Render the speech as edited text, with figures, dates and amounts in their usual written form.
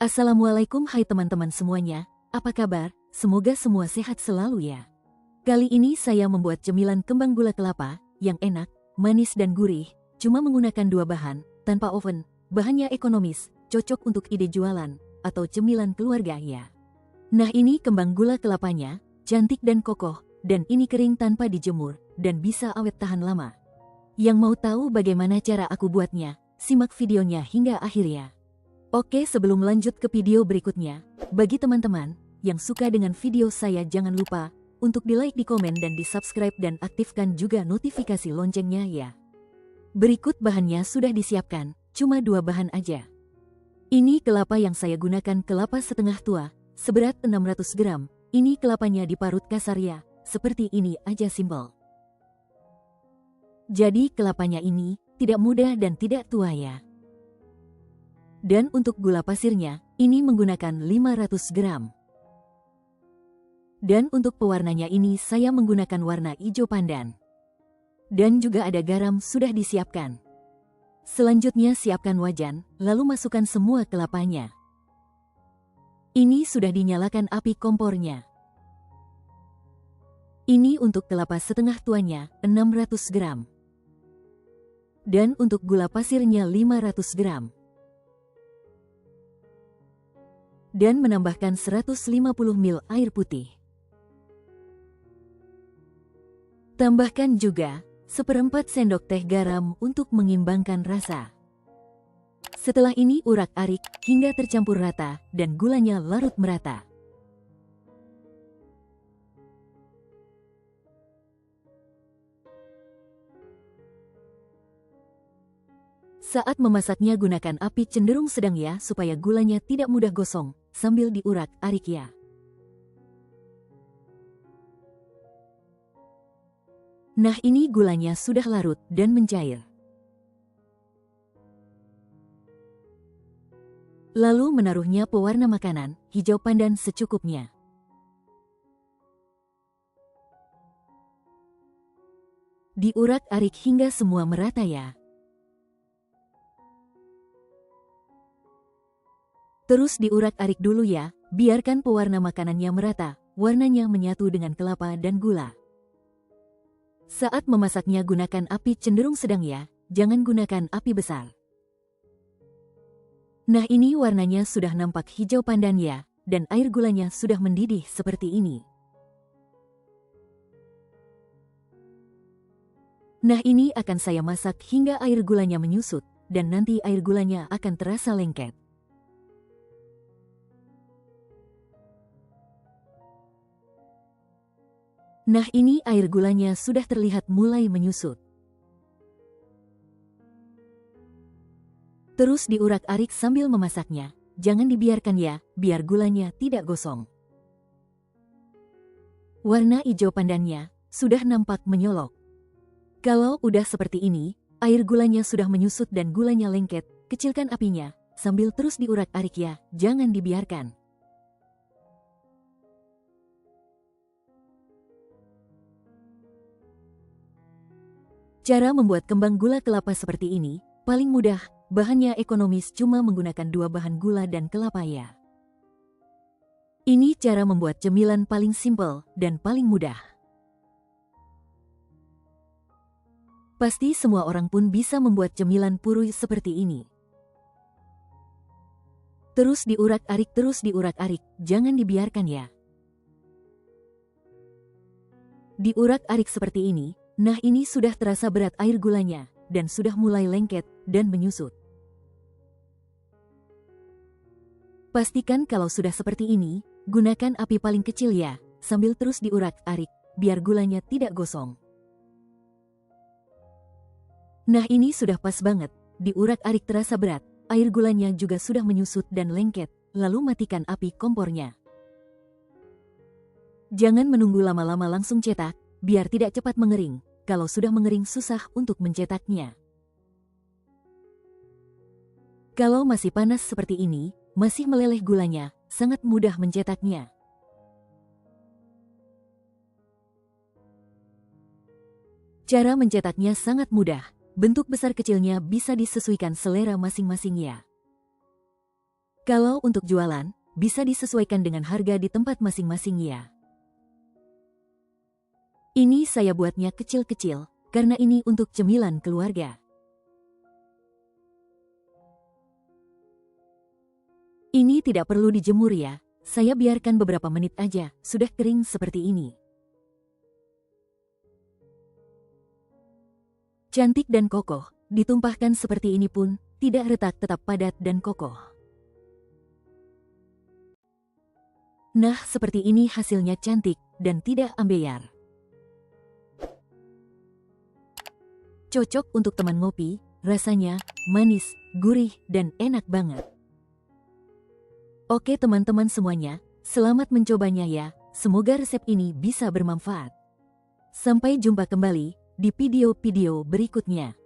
Assalamualaikum, hai teman-teman semuanya, apa kabar? Semoga semua sehat selalu ya. Kali ini saya membuat cemilan kembang gula kelapa yang enak, manis dan gurih, cuma menggunakan 2 bahan, tanpa oven. Bahannya ekonomis, cocok untuk ide jualan atau cemilan keluarga ya. Nah, ini kembang gula kelapanya, cantik dan kokoh, dan ini kering tanpa dijemur dan bisa awet tahan lama. Yang mau tahu bagaimana cara aku buatnya, simak videonya hingga akhir ya. Oke, sebelum lanjut ke video berikutnya, bagi teman-teman yang suka dengan video saya, jangan lupa untuk di-like, di-komen, dan di-subscribe, dan aktifkan juga notifikasi loncengnya ya. Berikut bahannya sudah disiapkan, cuma 2 bahan aja. Ini kelapa yang saya gunakan, kelapa setengah tua, seberat 600 gram. Ini kelapanya diparut kasar ya, seperti ini aja, simpel. Jadi kelapanya ini tidak muda dan tidak tua ya. Dan untuk gula pasirnya, ini menggunakan 500 gram. Dan untuk pewarnanya ini saya menggunakan warna hijau pandan. Dan juga ada garam sudah disiapkan. Selanjutnya siapkan wajan, lalu masukkan semua kelapanya. Ini sudah dinyalakan api kompornya. Ini untuk kelapa setengah tuanya, 600 gram. Dan untuk gula pasirnya 500 gram. Dan menambahkan 150 ml air putih. Tambahkan juga 1/4 sendok teh garam untuk mengimbangkan rasa. Setelah ini urak-arik hingga tercampur rata dan gulanya larut merata. Saat memasaknya gunakan api cenderung sedang ya, supaya gulanya tidak mudah gosong sambil diurak-arik ya. Nah, ini gulanya sudah larut dan mencair. Lalu menaruhnya pewarna makanan, hijau pandan secukupnya. Diurak-arik hingga semua merata ya. Terus diurak-arik dulu ya, biarkan pewarna makanannya merata, warnanya menyatu dengan kelapa dan gula. Saat memasaknya gunakan api cenderung sedang ya, jangan gunakan api besar. Nah, ini warnanya sudah nampak hijau pandan ya, dan air gulanya sudah mendidih seperti ini. Nah, ini akan saya masak hingga air gulanya menyusut, dan nanti air gulanya akan terasa lengket. Nah, ini air gulanya sudah terlihat mulai menyusut. Terus diurak-arik sambil memasaknya, jangan dibiarkan ya, biar gulanya tidak gosong. Warna hijau pandannya sudah nampak menyolok. Kalau udah seperti ini, air gulanya sudah menyusut dan gulanya lengket, kecilkan apinya, sambil terus diurak-arik ya, jangan dibiarkan. Cara membuat kembang gula kelapa seperti ini, paling mudah, bahannya ekonomis, cuma menggunakan 2 bahan gula dan kelapa ya. Ini cara membuat cemilan paling simpel dan paling mudah. Pasti semua orang pun bisa membuat cemilan purui seperti ini. Terus diurak-arik, jangan dibiarkan ya. Diurak-arik seperti ini. Nah, ini sudah terasa berat air gulanya, dan sudah mulai lengket dan menyusut. Pastikan kalau sudah seperti ini, gunakan api paling kecil ya, sambil terus diurak-arik, biar gulanya tidak gosong. Nah, ini sudah pas banget, diurak-arik terasa berat, air gulanya juga sudah menyusut dan lengket, lalu matikan api kompornya. Jangan menunggu lama-lama, langsung cetak, biar tidak cepat mengering. Kalau sudah mengering susah untuk mencetaknya. Kalau masih panas seperti ini, masih meleleh gulanya, sangat mudah mencetaknya. Cara mencetaknya sangat mudah, bentuk besar kecilnya bisa disesuaikan selera masing-masing ya. Kalau untuk jualan, bisa disesuaikan dengan harga di tempat masing-masing ya. Ini saya buatnya kecil-kecil, karena ini untuk cemilan keluarga. Ini tidak perlu dijemur ya, saya biarkan beberapa menit aja, sudah kering seperti ini. Cantik dan kokoh, ditumpahkan seperti ini pun, tidak retak tetap padat dan kokoh. Nah, seperti ini hasilnya cantik dan tidak ambear. Cocok untuk teman ngopi, rasanya manis, gurih, dan enak banget. Oke teman-teman semuanya, selamat mencobanya ya, semoga resep ini bisa bermanfaat. Sampai jumpa kembali di video-video berikutnya.